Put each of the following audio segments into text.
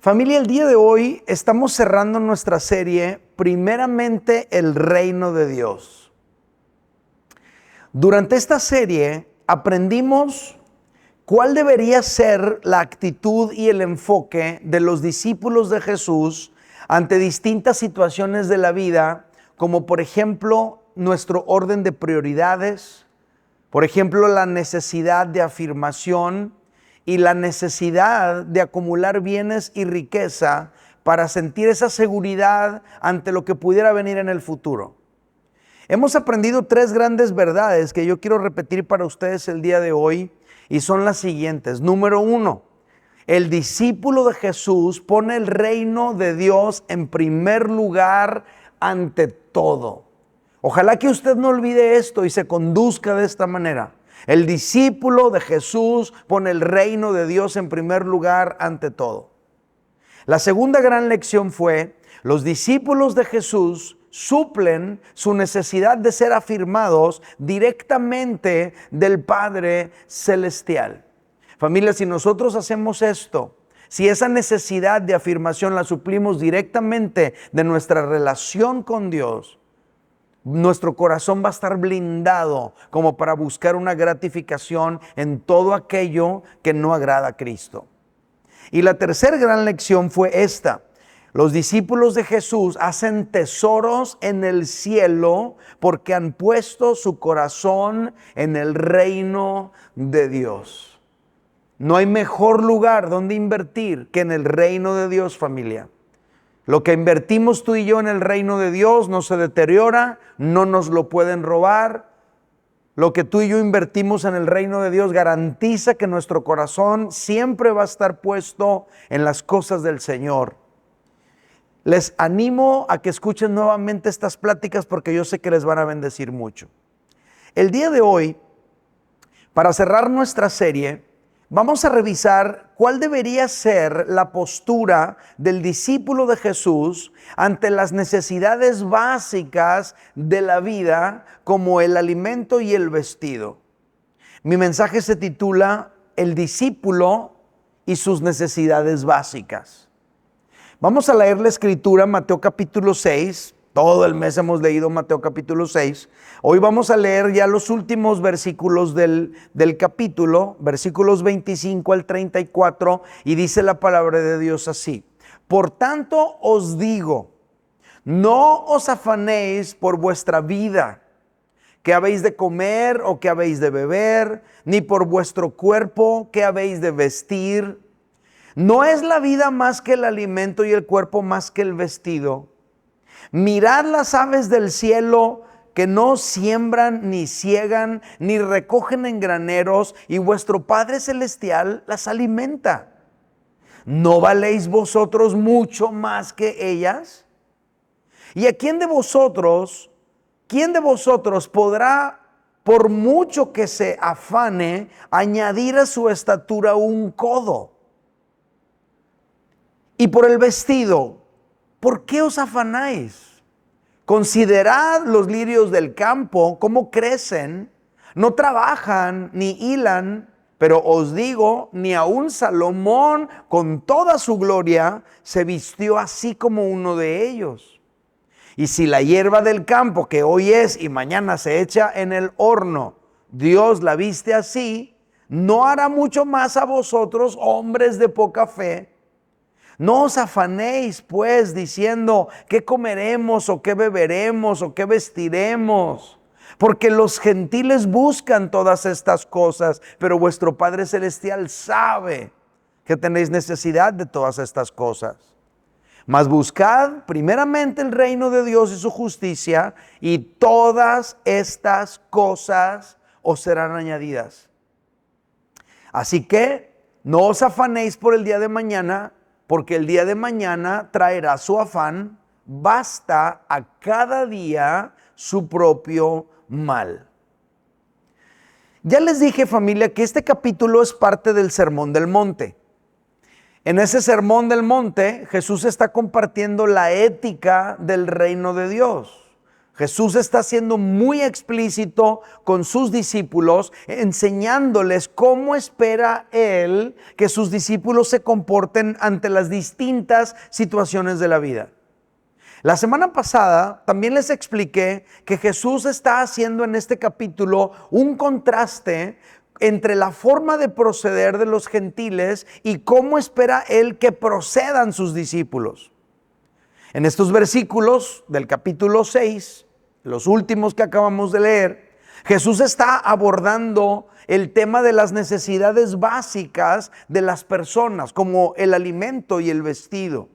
Familia, el día de hoy estamos cerrando nuestra serie, primeramente el reino de Dios. Durante esta serie aprendimos cuál debería ser la actitud y el enfoque de los discípulos de Jesús ante distintas situaciones de la vida, como por ejemplo nuestro orden de prioridades, por ejemplo la necesidad de afirmación y la necesidad de acumular bienes y riqueza para sentir esa seguridad ante lo que pudiera venir en el futuro. Hemos aprendido tres grandes verdades que yo quiero repetir para ustedes el día de hoy y son las siguientes. Número uno, el discípulo de Jesús pone el reino de Dios en primer lugar ante todo. Ojalá que usted no olvide esto y se conduzca de esta manera. El discípulo de Jesús pone el reino de Dios en primer lugar ante todo. La segunda gran lección fue, los discípulos de Jesús suplen su necesidad de ser afirmados directamente del Padre Celestial. Familia, si nosotros hacemos esto, si esa necesidad de afirmación la suplimos directamente de nuestra relación con Dios, nuestro corazón va a estar blindado como para buscar una gratificación en todo aquello que no agrada a Cristo. Y la tercera gran lección fue esta. Los discípulos de Jesús hacen tesoros en el cielo porque han puesto su corazón en el reino de Dios. No hay mejor lugar donde invertir que en el reino de Dios, familia. Lo que invertimos tú y yo en el reino de Dios no se deteriora, no nos lo pueden robar. Lo que tú y yo invertimos en el reino de Dios garantiza que nuestro corazón siempre va a estar puesto en las cosas del Señor. Les animo a que escuchen nuevamente estas pláticas porque yo sé que les van a bendecir mucho. El día de hoy, para cerrar nuestra serie, vamos a revisar cuál debería ser la postura del discípulo de Jesús ante las necesidades básicas de la vida, como el alimento y el vestido. Mi mensaje se titula El discípulo y sus necesidades básicas. Vamos a leer la escritura, Mateo capítulo 6. Todo el mes hemos leído Mateo capítulo 6. Hoy vamos a leer ya los últimos versículos del capítulo, versículos 25 al 34, y dice la palabra de Dios así. Por tanto os digo, no os afanéis por vuestra vida, qué habéis de comer o qué habéis de beber, ni por vuestro cuerpo, qué habéis de vestir. ¿No es la vida más que el alimento y el cuerpo más que el vestido? Mirad las aves del cielo, que no siembran, ni ciegan, ni recogen en graneros, y vuestro Padre Celestial las alimenta. ¿No valéis vosotros mucho más que ellas? ¿Y a quién de vosotros podrá, por mucho que se afane, añadir a su estatura un codo? Y por el vestido, ¿por qué os afanáis? Considerad los lirios del campo, cómo crecen, no trabajan ni hilan, pero os digo, ni aun Salomón con toda su gloria se vistió así como uno de ellos. Y si la hierba del campo, que hoy es y mañana se echa en el horno, Dios la viste así, ¿no hará mucho más a vosotros, hombres de poca fe? No os afanéis, pues, diciendo, ¿qué comeremos o qué beberemos o qué vestiremos? Porque los gentiles buscan todas estas cosas, pero vuestro Padre Celestial sabe que tenéis necesidad de todas estas cosas. Mas buscad primeramente el reino de Dios y su justicia, y todas estas cosas os serán añadidas. Así que no os afanéis por el día de mañana, porque el día de mañana traerá su afán, basta a cada día su propio mal. Ya les dije, familia, que este capítulo es parte del Sermón del Monte. En ese Sermón del Monte, Jesús está compartiendo la ética del reino de Dios. Jesús está siendo muy explícito con sus discípulos, enseñándoles cómo espera Él que sus discípulos se comporten ante las distintas situaciones de la vida. La semana pasada también les expliqué que Jesús está haciendo en este capítulo un contraste entre la forma de proceder de los gentiles y cómo espera Él que procedan sus discípulos. En estos versículos del capítulo 6, los últimos que acabamos de leer, Jesús está abordando el tema de las necesidades básicas de las personas, como el alimento y el vestido.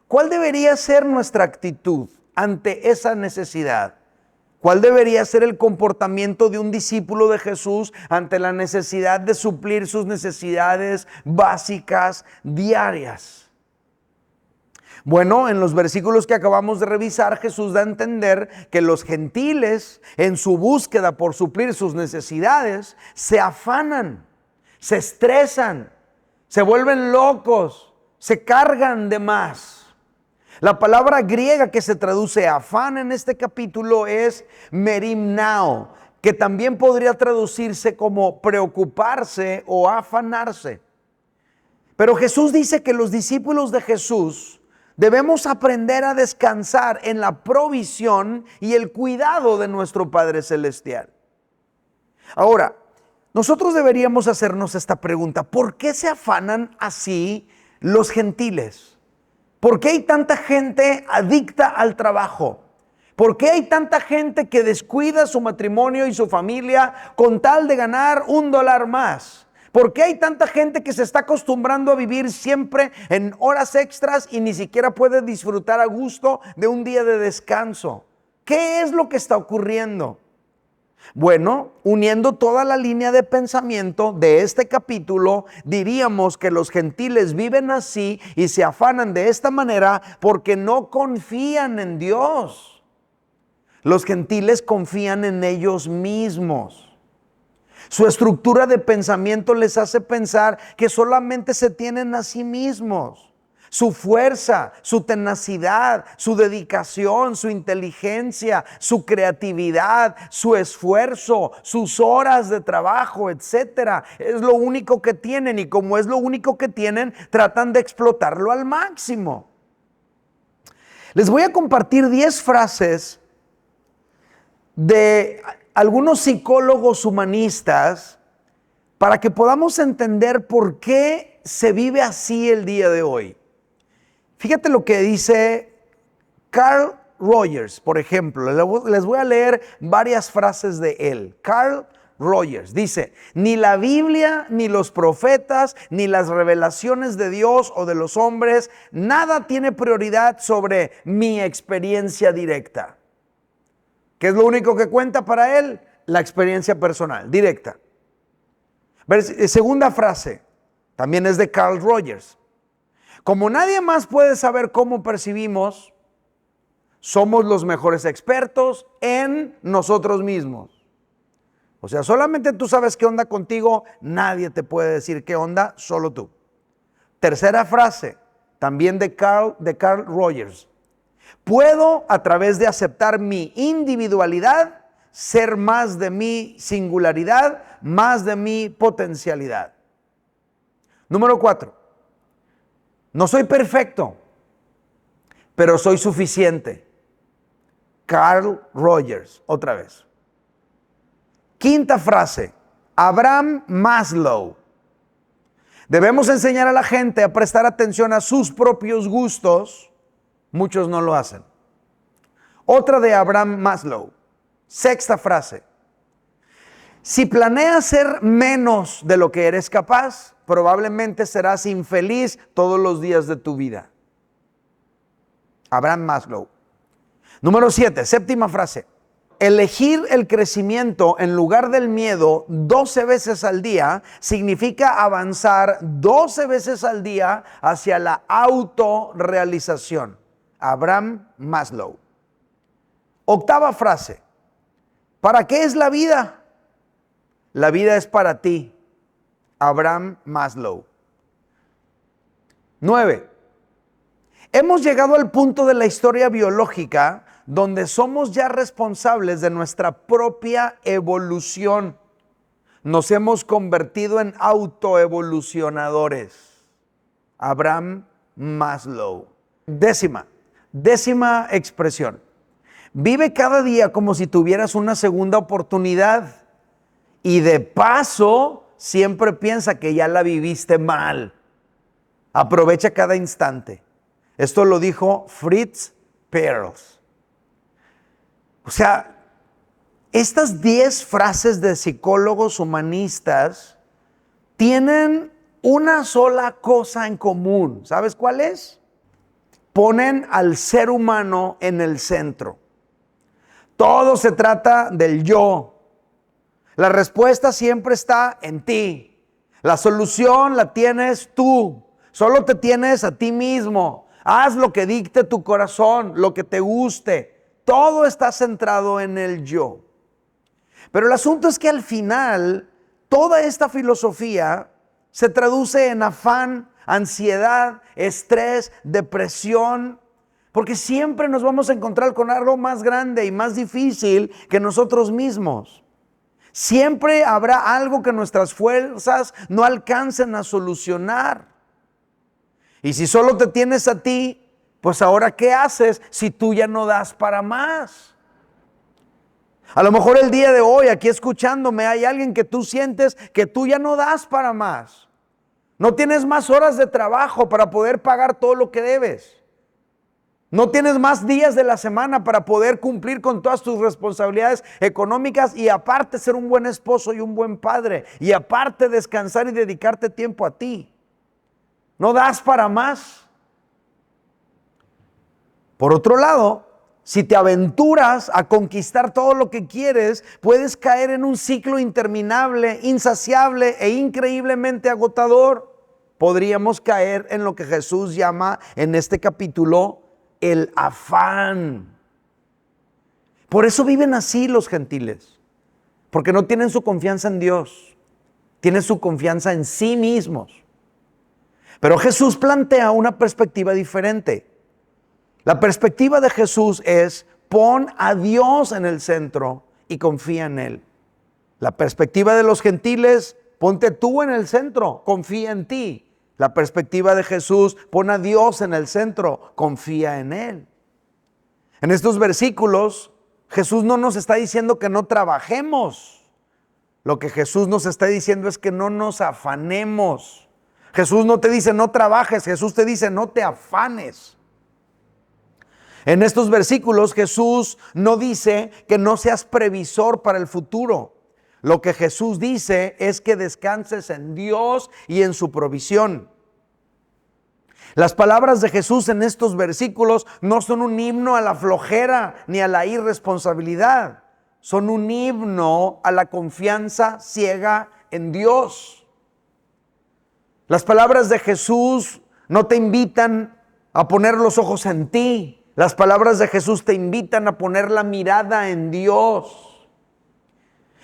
¿Cuál debería ser nuestra actitud ante esa necesidad? ¿Cuál debería ser el comportamiento de un discípulo de Jesús ante la necesidad de suplir sus necesidades básicas diarias? Bueno, en los versículos que acabamos de revisar, Jesús da a entender que los gentiles, en su búsqueda por suplir sus necesidades, se afanan, se estresan, se vuelven locos, se cargan de más. La palabra griega que se traduce afán en este capítulo es merimnao, que también podría traducirse como preocuparse o afanarse. Pero Jesús dice que los discípulos de Jesús debemos aprender a descansar en la provisión y el cuidado de nuestro Padre Celestial. Ahora, nosotros deberíamos hacernos esta pregunta: ¿por qué se afanan así los gentiles? ¿Por qué hay tanta gente adicta al trabajo? ¿Por qué hay tanta gente que descuida su matrimonio y su familia con tal de ganar $1 más? ¿Por qué hay tanta gente que se está acostumbrando a vivir siempre en horas extras y ni siquiera puede disfrutar a gusto de un día de descanso? ¿Qué es lo que está ocurriendo? Bueno, uniendo toda la línea de pensamiento de este capítulo, diríamos que los gentiles viven así y se afanan de esta manera porque no confían en Dios. Los gentiles confían en ellos mismos. Su estructura de pensamiento les hace pensar que solamente se tienen a sí mismos. Su fuerza, su tenacidad, su dedicación, su inteligencia, su creatividad, su esfuerzo, sus horas de trabajo, etcétera, es lo único que tienen, y como es lo único que tienen, tratan de explotarlo al máximo. Les voy a compartir 10 frases de algunos psicólogos humanistas para que podamos entender por qué se vive así el día de hoy. Fíjate lo que dice Carl Rogers, por ejemplo. Les voy a leer varias frases de él. Carl Rogers dice: ni la Biblia, ni los profetas, ni las revelaciones de Dios o de los hombres, nada tiene prioridad sobre mi experiencia directa. ¿Qué es lo único que cuenta para él? La experiencia personal, directa. Segunda frase, también es de Carl Rogers. Como nadie más puede saber cómo percibimos, somos los mejores expertos en nosotros mismos. O sea, solamente tú sabes qué onda contigo, nadie te puede decir qué onda, solo tú. Tercera frase, también de Carl Rogers. Puedo, a través de aceptar mi individualidad, ser más de mi singularidad, más de mi potencialidad. Número 4. No soy perfecto, pero soy suficiente. Carl Rogers, otra vez. Quinta frase, Abraham Maslow. Debemos enseñar a la gente a prestar atención a sus propios gustos. Muchos no lo hacen. Otra de Abraham Maslow. Sexta frase. Si planeas ser menos de lo que eres capaz, probablemente serás infeliz todos los días de tu vida. Abraham Maslow. Número 7, séptima frase. Elegir el crecimiento en lugar del miedo 12 veces al día significa avanzar 12 veces al día hacia la autorrealización. Abraham Maslow. Octava frase. ¿Para qué es la vida? La vida es para ti. Abraham Maslow. 9. Hemos llegado al punto de la historia biológica donde somos ya responsables de nuestra propia evolución. Nos hemos convertido en autoevolucionadores. Abraham Maslow. Décima expresión. Vive cada día como si tuvieras una segunda oportunidad y de paso siempre piensa que ya la viviste mal. Aprovecha cada instante. Esto lo dijo Fritz Perls. O sea, estas 10 frases de psicólogos humanistas tienen una sola cosa en común. ¿Sabes cuál es? Ponen al ser humano en el centro. Todo se trata del yo. La respuesta siempre está en ti. La solución la tienes tú. Solo te tienes a ti mismo. Haz lo que dicte tu corazón, lo que te guste. Todo está centrado en el yo. Pero el asunto es que al final, toda esta filosofía se traduce en afán, ansiedad, estrés, depresión, porque siempre nos vamos a encontrar con algo más grande y más difícil que nosotros mismos. Siempre habrá algo que nuestras fuerzas no alcancen a solucionar. Y si solo te tienes a ti, pues ahora ¿qué haces si tú ya no das para más? A lo mejor el día de hoy, aquí escuchándome, hay alguien que tú sientes que tú ya no das para más. No tienes más horas de trabajo para poder pagar todo lo que debes. No tienes más días de la semana para poder cumplir con todas tus responsabilidades económicas y aparte ser un buen esposo y un buen padre. Y aparte descansar y dedicarte tiempo a ti. No das para más. Por otro lado, si te aventuras a conquistar todo lo que quieres, puedes caer en un ciclo interminable, insaciable e increíblemente agotador. Podríamos caer en lo que Jesús llama en este capítulo el afán. Por eso viven así los gentiles, porque no tienen su confianza en Dios, tienen su confianza en sí mismos. Pero Jesús plantea una perspectiva diferente. La perspectiva de Jesús es: pon a Dios en el centro y confía en Él. La perspectiva de los gentiles: ponte tú en el centro, confía en ti. La perspectiva de Jesús: pon a Dios en el centro, confía en Él. En estos versículos, Jesús no nos está diciendo que no trabajemos. Lo que Jesús nos está diciendo es que no nos afanemos. Jesús no te dice no trabajes, Jesús te dice no te afanes. En estos versículos Jesús no dice que no seas previsor para el futuro. Lo que Jesús dice es que descanses en Dios y en su provisión. Las palabras de Jesús en estos versículos no son un himno a la flojera ni a la irresponsabilidad. Son un himno a la confianza ciega en Dios. Las palabras de Jesús no te invitan a poner los ojos en ti. Las palabras de Jesús te invitan a poner la mirada en Dios.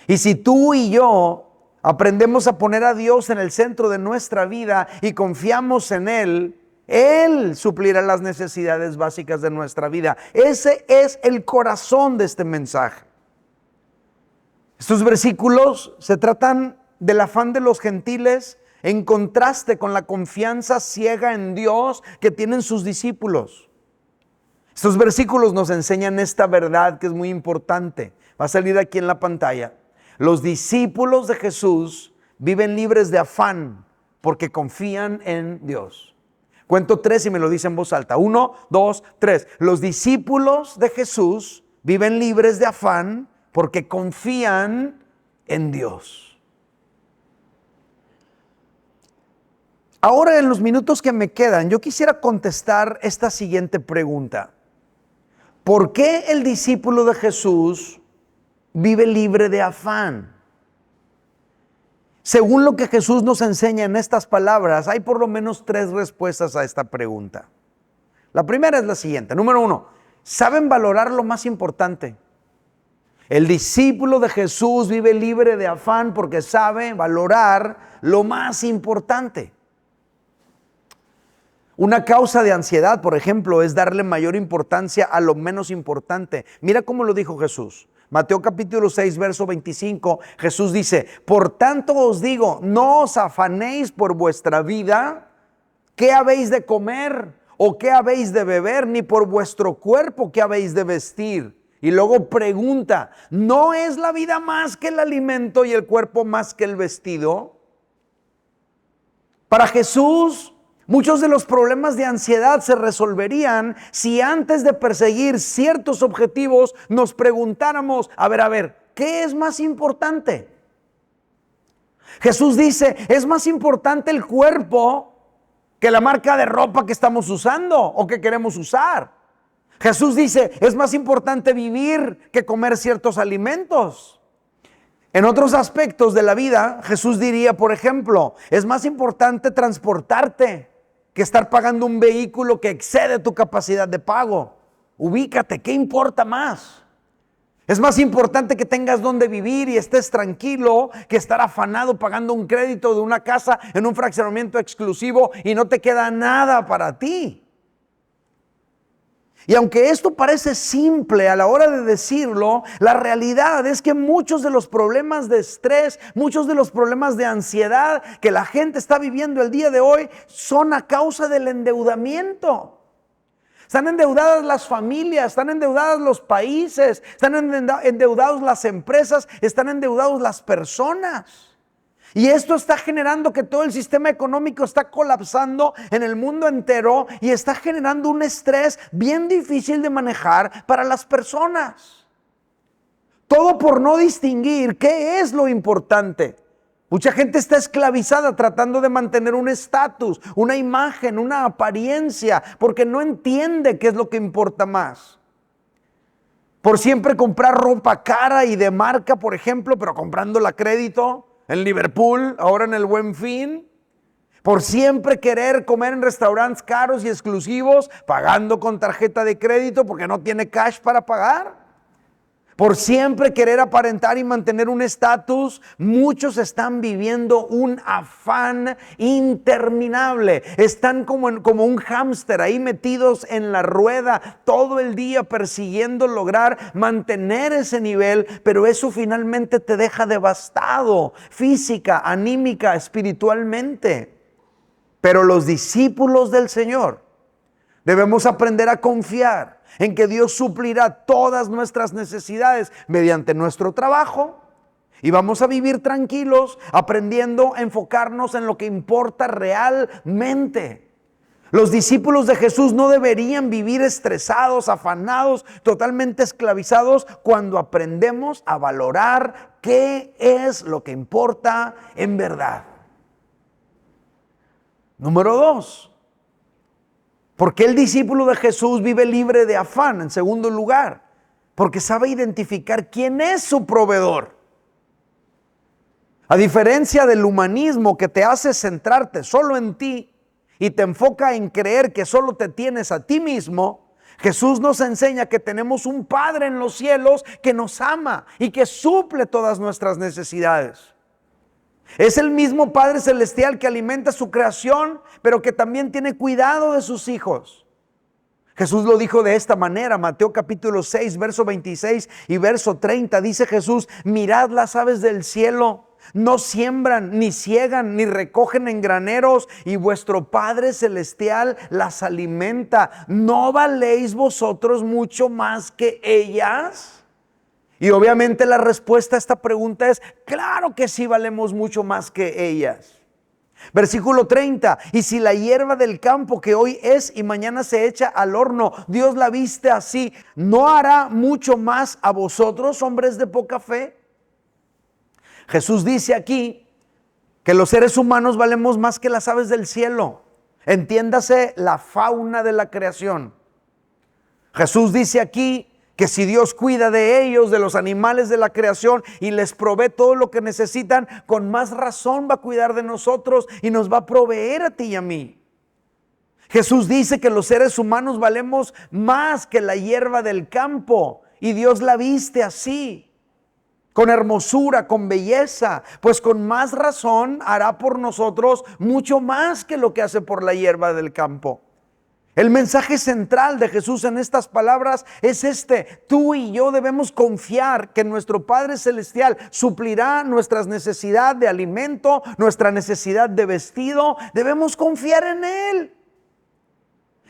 Y si tú y yo aprendemos a poner a Dios en el centro de nuestra vida y confiamos en Él suplirá las necesidades básicas de nuestra vida. Ese es el corazón de este mensaje. Estos versículos se tratan del afán de los gentiles en contraste con la confianza ciega en Dios que tienen sus discípulos. Estos versículos nos enseñan esta verdad que es muy importante. Va a salir aquí en la pantalla. Los discípulos de Jesús viven libres de afán porque confían en Dios. Cuento 3 y me lo dice en voz alta. 1, 2, 3. Los discípulos de Jesús viven libres de afán porque confían en Dios. Ahora, en los minutos que me quedan, yo quisiera contestar esta siguiente pregunta. ¿Por qué el discípulo de Jesús vive libre de afán? Según lo que Jesús nos enseña en estas palabras, hay por lo menos 3 respuestas a esta pregunta. La primera es la siguiente. Número 1, ¿saben valorar lo más importante? El discípulo de Jesús vive libre de afán porque sabe valorar lo más importante. Una causa de ansiedad, por ejemplo, es darle mayor importancia a lo menos importante. Mira cómo lo dijo Jesús. Mateo capítulo 6, verso 25, Jesús dice: por tanto os digo, no os afanéis por vuestra vida, qué habéis de comer o qué habéis de beber, ni por vuestro cuerpo qué habéis de vestir. Y luego pregunta: ¿no es la vida más que el alimento y el cuerpo más que el vestido? Para Jesús, muchos de los problemas de ansiedad se resolverían si antes de perseguir ciertos objetivos nos preguntáramos, a ver, ¿qué es más importante? Jesús dice, ¿es más importante el cuerpo que la marca de ropa que estamos usando o que queremos usar? Jesús dice, es más importante vivir que comer ciertos alimentos. En otros aspectos de la vida, Jesús diría, por ejemplo, es más importante transportarte que estar pagando un vehículo que excede tu capacidad de pago. Ubícate, ¿qué importa más? Es más importante que tengas donde vivir y estés tranquilo que estar afanado pagando un crédito de una casa en un fraccionamiento exclusivo y no te queda nada para ti. Y aunque esto parece simple a la hora de decirlo, la realidad es que muchos de los problemas de estrés, muchos de los problemas de ansiedad que la gente está viviendo el día de hoy son a causa del endeudamiento. Están endeudadas las familias, están endeudadas los países, están endeudadas las empresas, están endeudadas las personas. Y esto está generando que todo el sistema económico está colapsando en el mundo entero y está generando un estrés bien difícil de manejar para las personas. Todo por no distinguir qué es lo importante. Mucha gente está esclavizada tratando de mantener un estatus, una imagen, una apariencia, porque no entiende qué es lo que importa más. Por siempre comprar ropa cara y de marca, por ejemplo, pero comprándola a crédito. En Liverpool, ahora en el Buen Fin, por siempre querer comer en restaurantes caros y exclusivos, pagando con tarjeta de crédito porque no tiene cash para pagar. Por siempre querer aparentar y mantener un estatus, muchos están viviendo un afán interminable. Están como un hámster ahí metidos en la rueda todo el día persiguiendo lograr mantener ese nivel, pero eso finalmente te deja devastado física, anímica, espiritualmente. Pero los discípulos del Señor debemos aprender a confiar en que Dios suplirá todas nuestras necesidades mediante nuestro trabajo y vamos a vivir tranquilos aprendiendo a enfocarnos en lo que importa realmente. Los discípulos de Jesús no deberían vivir estresados, afanados, totalmente esclavizados cuando aprendemos a valorar qué es lo que importa en verdad. Número 2. ¿Por qué el discípulo de Jesús vive libre de afán? En segundo lugar, porque sabe identificar quién es su proveedor. A diferencia del humanismo que te hace centrarte solo en ti y te enfoca en creer que solo te tienes a ti mismo, Jesús nos enseña que tenemos un Padre en los cielos que nos ama y que suple todas nuestras necesidades. Es el mismo Padre Celestial que alimenta su creación, pero que también tiene cuidado de sus hijos. Jesús lo dijo de esta manera, Mateo capítulo 6, verso 26 y verso 30, dice Jesús, mirad las aves del cielo, no siembran, ni ciegan, ni recogen en graneros, y vuestro Padre Celestial las alimenta. ¿No valéis vosotros mucho más que ellas? Y obviamente la respuesta a esta pregunta es, claro que sí valemos mucho más que ellas. Versículo 30, y si la hierba del campo que hoy es y mañana se echa al horno, Dios la viste así, ¿no hará mucho más a vosotros, hombres de poca fe? Jesús dice aquí que los seres humanos valemos más que las aves del cielo. Entiéndase la fauna de la creación. Jesús dice aquí que si Dios cuida de ellos, de los animales de la creación y les provee todo lo que necesitan, con más razón va a cuidar de nosotros y nos va a proveer a ti y a mí. Jesús dice que los seres humanos valemos más que la hierba del campo y Dios la viste así, con hermosura, con belleza, pues con más razón hará por nosotros mucho más que lo que hace por la hierba del campo. El mensaje central de Jesús en estas palabras es este: tú y yo debemos confiar que nuestro Padre Celestial suplirá nuestras necesidades de alimento, nuestra necesidad de vestido. Debemos confiar en Él.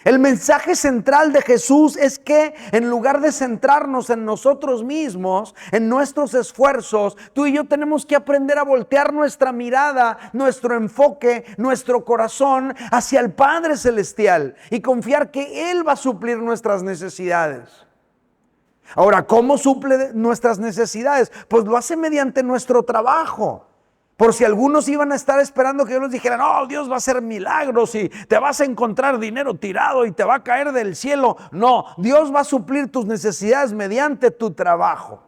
El mensaje central de Jesús es que en lugar de centrarnos en nosotros mismos, en nuestros esfuerzos, tú y yo tenemos que aprender a voltear nuestra mirada, nuestro enfoque, nuestro corazón hacia el Padre Celestial y confiar que Él va a suplir nuestras necesidades. Ahora, ¿cómo suple nuestras necesidades? Pues lo hace mediante nuestro trabajo. Por si algunos iban a estar esperando que Dios les dijera: no, Dios va a hacer milagros y te vas a encontrar dinero tirado y te va a caer del cielo. No, Dios va a suplir tus necesidades mediante tu trabajo.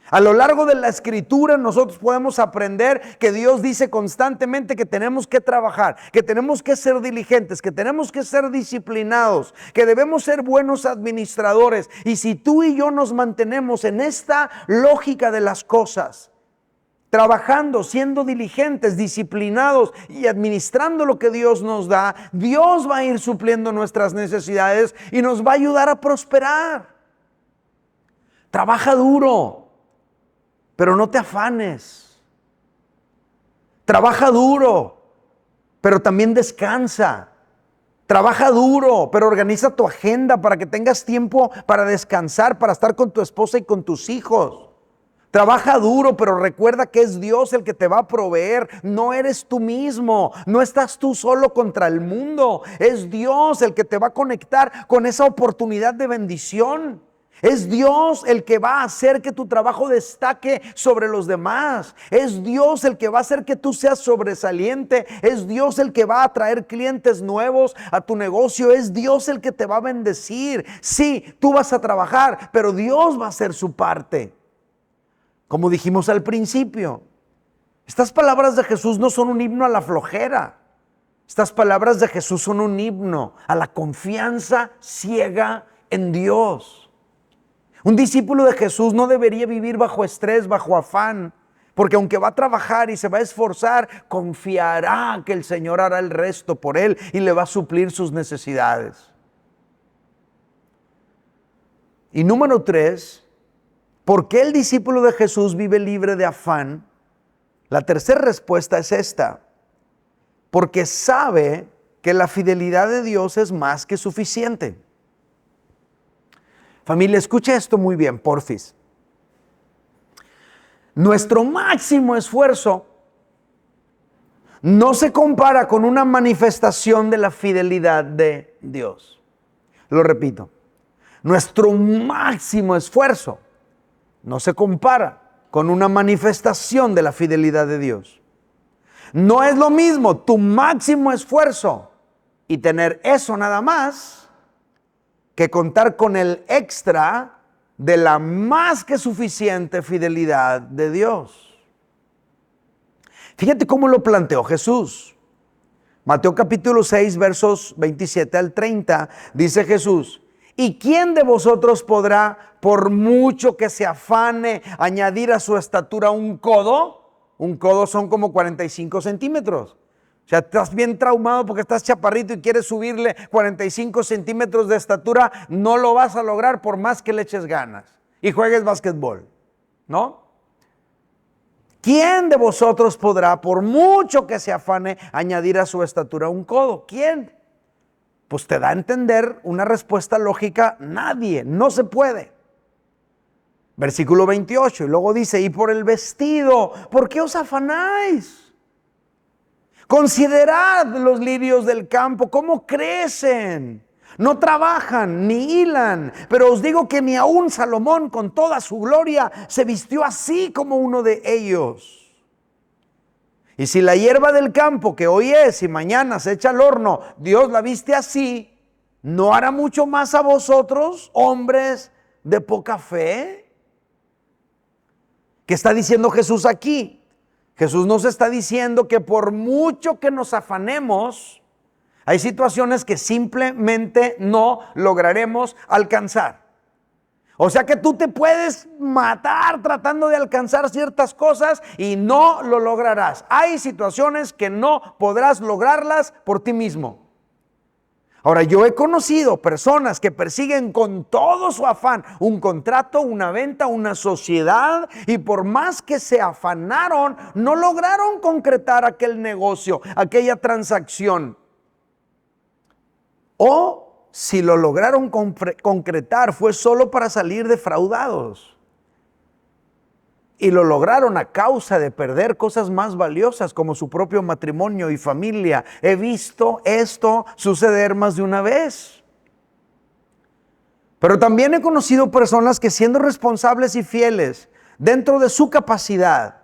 A lo largo de la Escritura nosotros podemos aprender que Dios dice constantemente que tenemos que trabajar, que tenemos que ser diligentes, que tenemos que ser disciplinados, que debemos ser buenos administradores. Y si tú y yo nos mantenemos en esta lógica de las cosas, trabajando, siendo diligentes, disciplinados y administrando lo que Dios nos da, Dios va a ir supliendo nuestras necesidades y nos va a ayudar a prosperar. Trabaja duro, pero no te afanes. Trabaja duro, pero también descansa. Trabaja duro, pero organiza tu agenda para que tengas tiempo para descansar, para estar con tu esposa y con tus hijos. Trabaja duro, pero recuerda que es Dios el que te va a proveer. No eres tú mismo, no estás tú solo contra el mundo. Es Dios el que te va a conectar con esa oportunidad de bendición. Es Dios el que va a hacer que tu trabajo destaque sobre los demás. Es Dios el que va a hacer que tú seas sobresaliente. Es Dios el que va a traer clientes nuevos a tu negocio. Es Dios el que te va a bendecir. Sí, tú vas a trabajar, pero Dios va a hacer su parte. Como dijimos al principio, estas palabras de Jesús no son un himno a la flojera. Estas palabras de Jesús son un himno a la confianza ciega en Dios. Un discípulo de Jesús no debería vivir bajo estrés, bajo afán, porque aunque va a trabajar y se va a esforzar, confiará que el Señor hará el resto por él y le va a suplir sus necesidades. Y número 3, ¿por qué el discípulo de Jesús vive libre de afán? La tercera respuesta es esta: porque sabe que la fidelidad de Dios es más que suficiente. Familia, escuche esto muy bien, porfis. Nuestro máximo esfuerzo no se compara con una manifestación de la fidelidad de Dios. Lo repito, nuestro máximo esfuerzo no se compara con una manifestación de la fidelidad de Dios. No es lo mismo tu máximo esfuerzo y tener eso nada más que contar con el extra de la más que suficiente fidelidad de Dios. Fíjate cómo lo planteó Jesús. Mateo capítulo 6, versos 27 al 30, dice Jesús: ¿y quién de vosotros podrá, por mucho que se afane, añadir a su estatura un codo? Un codo son como 45 centímetros. O sea, estás bien traumado porque estás chaparrito y quieres subirle 45 centímetros de estatura. No lo vas a lograr por más que le eches ganas y juegues básquetbol, ¿no? ¿Quién de vosotros podrá, por mucho que se afane, añadir a su estatura un codo? ¿Quién? Pues te da a entender una respuesta lógica: nadie, no se puede. Versículo 28, y luego dice: y por el vestido, ¿por qué os afanáis? Considerad los lirios del campo, cómo crecen. No trabajan ni hilan, pero os digo que ni aun Salomón con toda su gloria se vistió así como uno de ellos. Y si la hierba del campo, que hoy es y mañana se echa al horno, Dios la viste así, ¿no hará mucho más a vosotros, hombres de poca fe? ¿Qué está diciendo Jesús aquí? Jesús nos está diciendo que por mucho que nos afanemos, hay situaciones que simplemente no lograremos alcanzar. O sea que tú te puedes matar tratando de alcanzar ciertas cosas y no lo lograrás. Hay situaciones que no podrás lograrlas por ti mismo. Ahora, yo he conocido personas que persiguen con todo su afán un contrato, una venta, una sociedad, y por más que se afanaron, no lograron concretar aquel negocio, aquella transacción. O si lo lograron concretar, fue solo para salir defraudados. Y lo lograron a causa de perder cosas más valiosas como su propio matrimonio y familia. He visto esto suceder más de una vez. Pero también he conocido personas que, siendo responsables y fieles dentro de su capacidad,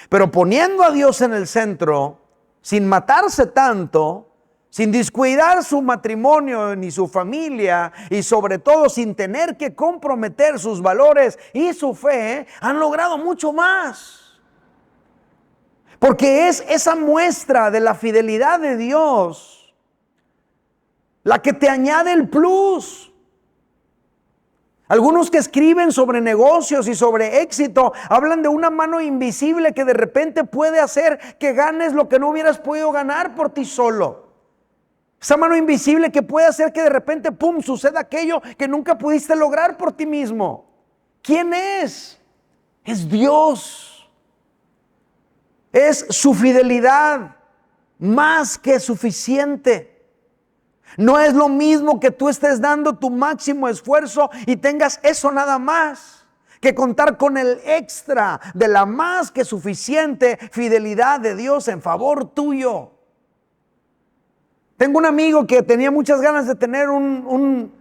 pero poniendo a Dios en el centro, sin matarse tanto, sin descuidar su matrimonio ni su familia, y sobre todo sin tener que comprometer sus valores y su fe, han logrado mucho más. Porque es esa muestra de la fidelidad de Dios la que te añade el plus. Algunos que escriben sobre negocios y sobre éxito hablan de una mano invisible que de repente puede hacer que ganes lo que no hubieras podido ganar por ti solo. Esa mano invisible que puede hacer que de repente, ¡pum!, suceda aquello que nunca pudiste lograr por ti mismo. ¿Quién es? Es Dios. Es su fidelidad más que suficiente. No es lo mismo que tú estés dando tu máximo esfuerzo y tengas eso nada más, que contar con el extra de la más que suficiente fidelidad de Dios en favor tuyo. Tengo un amigo que tenía muchas ganas de tener un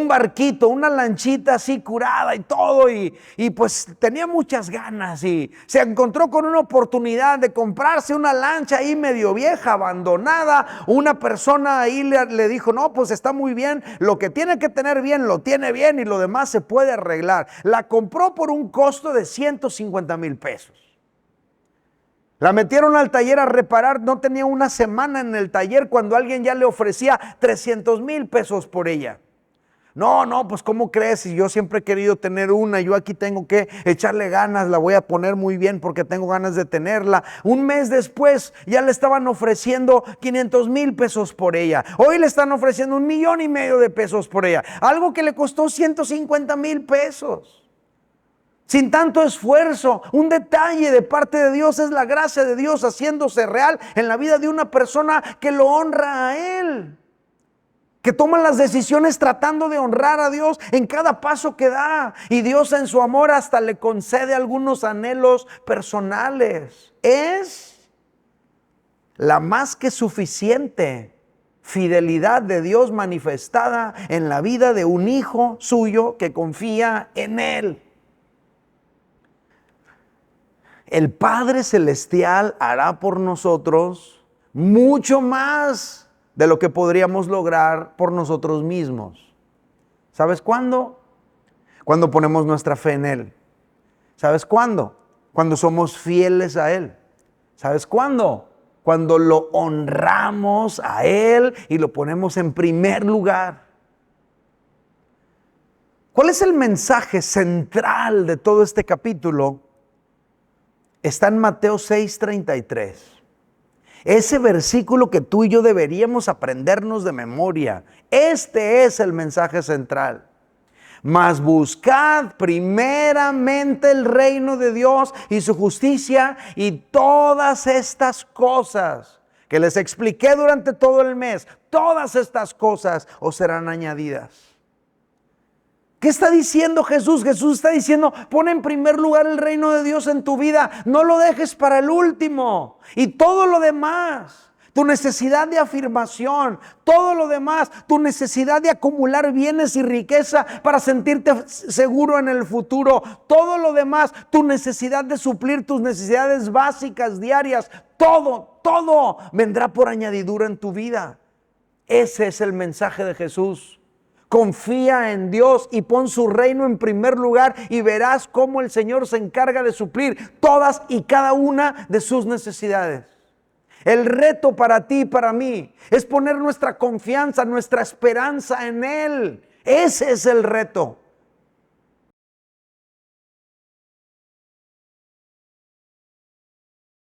barquito, una lanchita así curada y todo, y pues tenía muchas ganas, y se encontró con una oportunidad de comprarse una lancha ahí medio vieja, abandonada. Una persona ahí le dijo: no, pues está muy bien, lo que tiene que tener bien, lo tiene bien, y lo demás se puede arreglar. La compró por un costo de 150,000 pesos. La metieron al taller a reparar, no tenía una semana en el taller cuando alguien ya le ofrecía 300,000 pesos por ella. No, pues ¿cómo crees? Si yo siempre he querido tener una, yo aquí tengo que echarle ganas, la voy a poner muy bien porque tengo ganas de tenerla. Un mes después ya le estaban ofreciendo 500,000 pesos por ella. Hoy le están ofreciendo 1,5 millones de pesos por ella. Algo que le costó 150,000 pesos. Sin tanto esfuerzo. Un detalle de parte de Dios. Es la gracia de Dios haciéndose real en la vida de una persona que lo honra a Él, que toma las decisiones tratando de honrar a Dios en cada paso que da. Y Dios, en su amor, hasta le concede algunos anhelos personales. Es la más que suficiente fidelidad de Dios manifestada en la vida de un hijo suyo que confía en Él. El Padre Celestial hará por nosotros mucho más de lo que podríamos lograr por nosotros mismos. ¿Sabes cuándo? Cuando ponemos nuestra fe en Él. ¿Sabes cuándo? Cuando somos fieles a Él. ¿Sabes cuándo? Cuando lo honramos a Él y lo ponemos en primer lugar. ¿Cuál es el mensaje central de todo este capítulo? Está en Mateo 6:33. Ese versículo que tú y yo deberíamos aprendernos de memoria. Este es el mensaje central. Mas buscad primeramente el reino de Dios y su justicia, y todas estas cosas que les expliqué durante todo el mes, todas estas cosas os serán añadidas. ¿Qué está diciendo Jesús? Jesús está diciendo: pon en primer lugar el reino de Dios en tu vida. No lo dejes para el último. Y todo lo demás, tu necesidad de afirmación, todo lo demás, tu necesidad de acumular bienes y riqueza para sentirte seguro en el futuro, todo lo demás, tu necesidad de suplir tus necesidades básicas diarias, todo vendrá por añadidura en tu vida. Ese es el mensaje de Jesús. Confía en Dios y pon su reino en primer lugar, y verás cómo el Señor se encarga de suplir todas y cada una de sus necesidades. El reto para ti y para mí es poner nuestra confianza, nuestra esperanza en Él. Ese es el reto.